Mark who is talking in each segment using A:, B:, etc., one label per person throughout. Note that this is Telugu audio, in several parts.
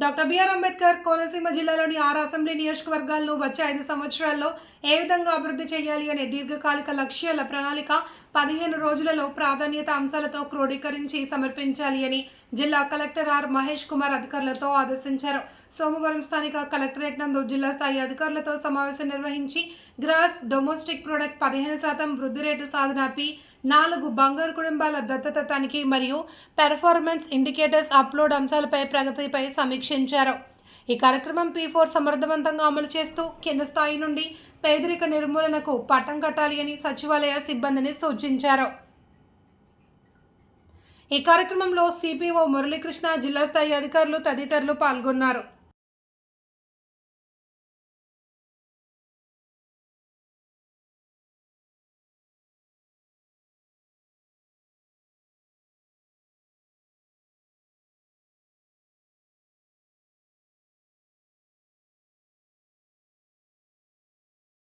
A: డాక్టర్ బిఆర్ అంబేద్కర్ కోనసీమ జిల్లాలోని 6 అసెంబ్లీ నియోజకవర్గాలను వచ్చే 5 సంవత్సరాల్లో ఏ విధంగా అభివృద్ధి చేయాలి అనే దీర్ఘకాలిక లక్ష్యాల ప్రణాళిక 15 రోజులలో ప్రాధాన్యత అంశాలతో క్రోడీకరించి సమర్పించాలి అని జిల్లా కలెక్టర్ ఆర్ మహేష్ కుమార్ అధికారులతో ఆదేశించారు. సోమవారం స్థానిక కలెక్టరేట్ నందు జిల్లా స్థాయి అధికారులతో సమావేశం నిర్వహించి గ్రాస్ డొమెస్టిక్ ప్రొడక్ట్ 15% వృద్ధి రేటు సాధనపై 4 బంగారు కుటుంబాల దత్తత తనిఖీ మరియు పెర్ఫార్మెన్స్ ఇండికేటర్స్ అప్లోడ్ అంశాలపై ప్రగతిపై సమీక్షించారు. ఈ కార్యక్రమం P4 సమర్థవంతంగా అమలు చేస్తూ కింద స్థాయి నుండి పేదరిక నిర్మూలనకు పట్టం కట్టాలి అని సచివాలయ సిబ్బందిని సూచించారు. ఈ కార్యక్రమంలో సిపిఓ మురళీకృష్ణ, జిల్లా స్థాయి అధికారులు తదితరులు పాల్గొన్నారు.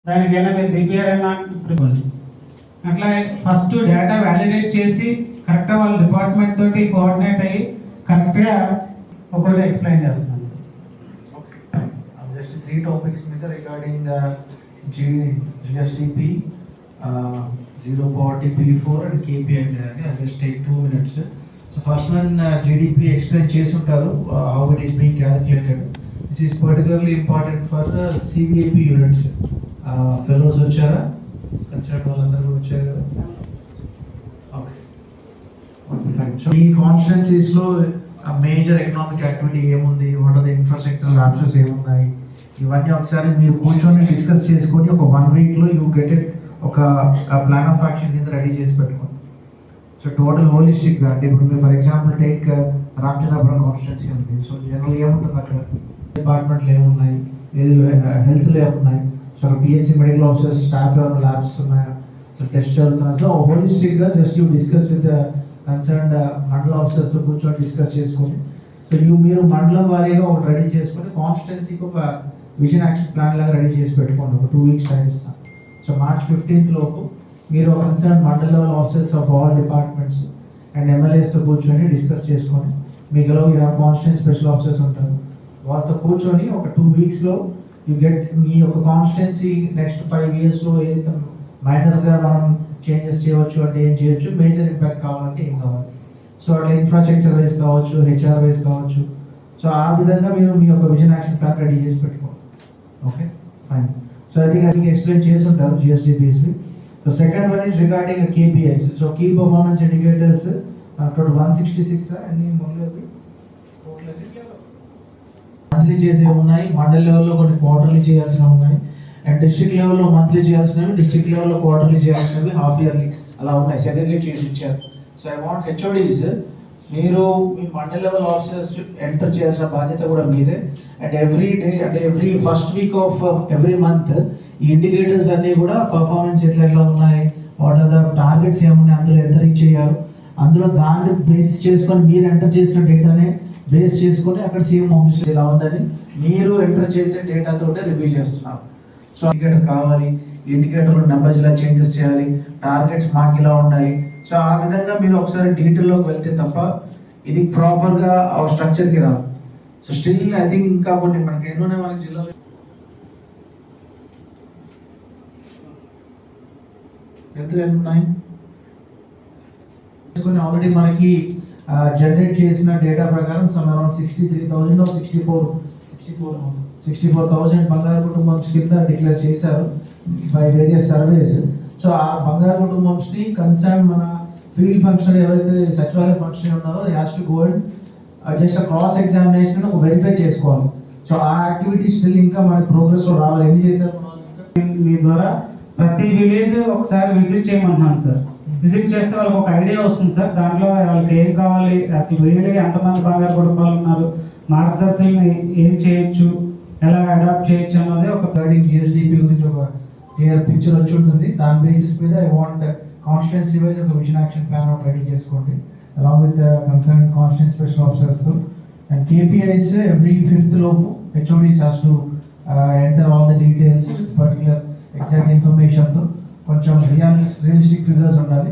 B: దానికైనా మీరు ప్రిపేర్ అయినా అట్లా ఫస్ట్ డేటా వ్యాలిడేట్ చేసి కరెక్ట్గా వాళ్ళ డిపార్ట్మెంట్ తోటి కోఆర్డినేట్ అయ్యి కరెక్ట్గా ఒకటి ఎక్స్ప్లెయిన్ చేస్తున్నాను.
C: జస్ట్ 3 టాపిక్స్ మీద regarding GSTP, zero poverty P4 and KPI మీద. I'll just take 2 minutes. So first one, GDP explain చేసి ఉంటారు how it is being calculated. This is particularly important for CVAP units. Fellows వచ్చారా? కన్సల్ట్ వాళ్ళందరూ వచ్చారు కదా? Okay fine. సో ఈ కాన్స్టిట్యున్సీస్లో మేజర్ ఎకనామిక్ యాక్టివిటీ ఏముంది, what are the infrastructure lapses ఏమున్నాయి, ఇవన్నీ ఒకసారి మీరు కూర్చొని డిస్కస్ చేసుకొని ఒక 1 వీక్లో యూ గెట్ ఇట్, ఒక ప్లాన్ ఆఫ్ యాక్షన్ కింద రెడీ చేసి పెట్టుకోండి. సో టోటల్ హోలిస్టిక్గా అంటే ఇప్పుడు మీరు for example take Ramachandrapuram constituency ఉంది. సో జనరల్ ఏముంటుంది అక్కడ, డిపార్ట్మెంట్లు ఏమున్నాయి, ఏది హెల్త్లో ఏమున్నాయి, so PHC medical officers staff ఏమైనా ల్యాబ్స్ ఉన్నాయా, సో టెస్ట్ జరుగుతున్నాయి. సో హోలిస్టిక్గా just you discuss with concerned మండల ఆఫీసర్స్తో కూర్చొని డిస్కస్ చేసుకొని, సో మీరు మండలం వారీగా ఒకటి రెడీ చేసుకొని కాన్స్టిట్యున్సీకి ఒక విజన్ యాక్షన్ ప్లాన్ లాగా రెడీ చేసి పెట్టుకోండి. ఒక 2 వీక్స్ టైం ఇస్తాం. సో March 15th లోపు మీరు కన్సర్న్ మండల level officers of all departments and ఎమ్మెల్యేస్తో కూర్చొని డిస్కస్ చేసుకొని, మీకు కాన్స్టిట్యున్సీ స్పెషల్ ఆఫీసర్స్ ఉంటారు, వాళ్ళతో కూర్చొని ఒక 2 వీక్స్లో యూ గెట్ మీ యొక్క కాన్స్టిట్యున్సీ నెక్స్ట్ 5 ఇయర్స్లో ఏదైతే మైనర్గా మనం చేంజెస్ చేయవచ్చు అంటే ఏం చేయొచ్చు, మేజర్ ఇంపాక్ట్ కావాలంటే ఏం కావాలి, సో అట్లా ఇన్ఫ్రాస్ట్రక్చర్ వైజ్ కావచ్చు, HR వైజ్ కావచ్చు. సో ఆ విధంగా మీరు మీ యొక్క విజన్ యాక్షన్ ప్లాన్ రెడీ చేసి పెట్టుకోండి. Okay fine. So I think explain చేసి ఉంటారు GSDPSవి. So second one is regarding KPIs. So key performance indicators అక్కడ 166 అన్ని మంత్లీ చేసేవి ఉన్నాయి, మండల్ లెవెల్లో కొన్ని క్వార్టర్లీ చేయాల్సినవి ఉన్నాయి, అండ్ డిస్ట్రిక్ట్ లెవెల్లో మంత్లీ చేయాల్సినవి, డిస్ట్రిక్ట్ లెవెల్లో క్వార్టర్లీ చేయాల్సినవి, హాఫ్ ఇయర్లీ అలా ఉన్నాయి, సెగ్రిగేట్ చేసి ఇచ్చారు. సో ఐ వాంట్ HODs, మీరు మీ మండల్ లెవెల్ ఆఫీసర్స్ ఎంటర్ చేయాల్సిన బాధ్యత కూడా మీదే. అండ్ ఎవ్రీ డే అంటే every first week off every month ఈ ఇండికేటర్స్ అన్నీ కూడా పర్ఫార్మెన్స్ ఎట్లా ఉన్నాయి, వాట్ ఆర్ ద టార్గెట్స్ ఏమున్నాయి, అందులో ఎంత రీచ్ అయ్యారు, అందులో దాన్ని బేస్ చేసుకొని మీరు ఎంటర్ చేసిన డేటానే బేస్ చేసుకొని అక్కడ సీఎం ఆఫీస్ ఇలా ఉందని మీరు ఎంటర్ చేసే డేటాతోటే రివ్యూ చేస్తున్నారు. సో ఇండికేటర్ కావాలి, ఇండికేటర్లో నెంబర్స్ ఇలా చేంజెస్ చేయాలి, టార్గెట్స్ మాకు ఇలా ఉన్నాయి. సో ఆ విధంగా మీరు ఒకసారి డీటెయిల్లోకి వెళ్తే తప్ప ఇది ప్రాపర్గా ఆ స్ట్రక్చర్కి రాదు. సో స్టిల్ ఐ థింక్ ఇంకా కొన్ని మనకి ఎన్నోనే మన జిల్లాలో ఉన్నాయి ఆల్రెడీ మనకి జనరేట్ చేసిన డేటా ప్రకారం అరౌండ్ 63,000 64,000 బంగారు కుటుంబమ్స్ కింద డిక్లేర్ చేశారు బై వేరియస్ సర్వేస్. సో ఆ బంగారు కుటుంబమ్స్ని కన్సర్న్ మన ఫీల్డ్ ఫంక్షన్ ఎవరైతే సచివాలయ ఫంక్షన్ ఉన్నారో has to go and just cross examination ఒక వెరిఫై చేసుకోవాలి. సో ఆ యాక్టివిటీ స్టిల్ ఇంకా మనకి ప్రోగ్రెస్లో రావాలి. ఎన్ని చేశారు
B: మీ ద్వారా ప్రతి విలేజ్ ఒకసారి విజిట్ చేయమంటున్నాను సార్. విజిట్ చేస్తే వాళ్ళకి ఒక ఐడియా వస్తుంది సార్. దాంట్లో వాళ్ళకి ఏం కావాలి, అసలు రియల్గా ఎంతమంది బంగారు కుటుంబాలు ఉన్నారు, మార్గదర్శనం ఏం చేయొచ్చు, ఎలా అడాప్ట్ చేయొచ్చు అన్నది ఒక
C: GSDP గురించి ఒక క్లియర్ పిక్చర్ వచ్చి ఉంటుంది. దాని బేసిస్ మీద ఐ వాంట్ కాన్స్టిట్యున్సీ వైజ్ ఒక విజన్ యాక్షన్ ప్లాన్ ఒకటి రెడీ చేసుకోండి along with concern constituency special ఆఫీసర్స్తో. అండ్ KPIs ఎవ్రీ 5th లోపు HODs has to enter all the details with particular exact ఇన్ఫర్మేషన్తో కొంచెం రియలిస్టిక్ ఫిగర్స్ ఉండాలి.